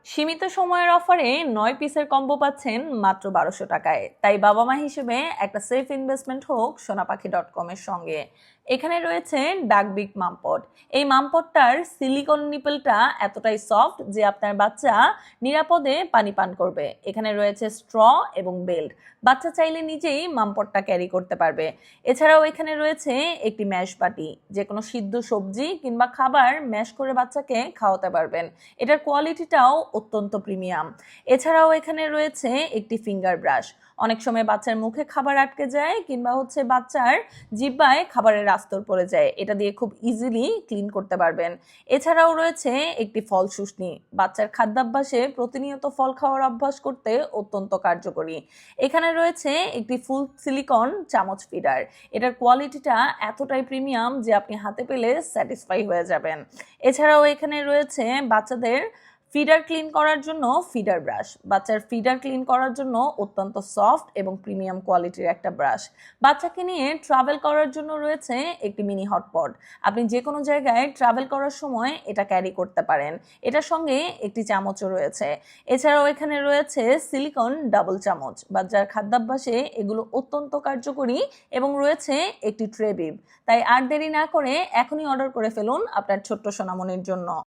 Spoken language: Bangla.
সীমিত সময়ের অফারে ৯ পিসের কম্বো পাচ্ছেন মাত্র ১২০০ টাকায়। তাই বাবা মা হিসেবে একটা সেফ ইনভেস্টমেন্ট হোক সোনাপাখি.com এর সঙ্গে। এখানে রয়েছে ডাকবিগ মামপট। এই মামপটটার সিলিকন নিপলটা এতটাই সফট যে আপনার বাচ্চা নিরাপদে পানি পান করবে। এখানে রয়েছে স্ট্র এবং বেল্ট। বাচ্চা চাইলে নিজেই মামপটটা ক্যারি করতে পারবে। এছাড়াও এখানে রয়েছে একটি ম্যাশ বাটি, যে কোনো সিদ্ধ সবজি কিংবা খাবার ম্যাশ করে বাচ্চাকে খাওয়াতে পারবেন। এটার কোয়ালিটিটাও অত্যন্ত প্রিমিয়াম। এছাড়াও এখানে রয়েছে একটি ফিঙ্গার ব্রাশ। অনেক সময় বাচ্চার মুখে খাবার আটকে যায় কিংবা বাচ্চার জিহ্বায় খাবারের আস্তর পড়ে যায়, এটা দিয়ে খুব ইজিলি ক্লিন করতে পারবেন। এছাড়াও রয়েছে একটি ফল শুষ্নি। বাচ্চার খাদ্যাভ্যাসে প্রতিনিয়ত ফল খাওয়ার অভ্যাস করতে অত্যন্ত কার্যকরী। এখানে রয়েছে একটি ফুল সিলিকন চামচ ফিডার। এটার কোয়ালিটিটা এতটাই প্রিমিয়াম যে আপনি হাতে পেলে স্যাটিসফাই হয়ে যাবেন। এছাড়াও এখানে রয়েছে বাচ্চাদের ফিডার ক্লিন করার জন্য ফিডার ব্রাশ। বাচ্চার ফিডার ক্লিন করার জন্য অত্যন্ত সফট এবং প্রিমিয়াম কোয়ালিটির একটা ব্রাশ। বাচ্চাকে নিয়ে ট্রাভেল করার জন্য রয়েছে একটি মিনি হটপট। আপনি যে কোনো জায়গায় ট্রাভেল করার সময় এটা ক্যারি করতে পারেন। এটার সঙ্গে একটি চামচও রয়েছে। এছাড়াও এখানে রয়েছে সিলিকন ডাবল চামচ। বাচ্চার খাদ্যাভ্যাসে এগুলো অত্যন্ত কার্যকরী এবং রয়েছে একটি ট্রে বিব। তাই আর দেরি না করে এখনই অর্ডার করে ফেলুন আপনার ছোট্ট সোনামণির জন্য।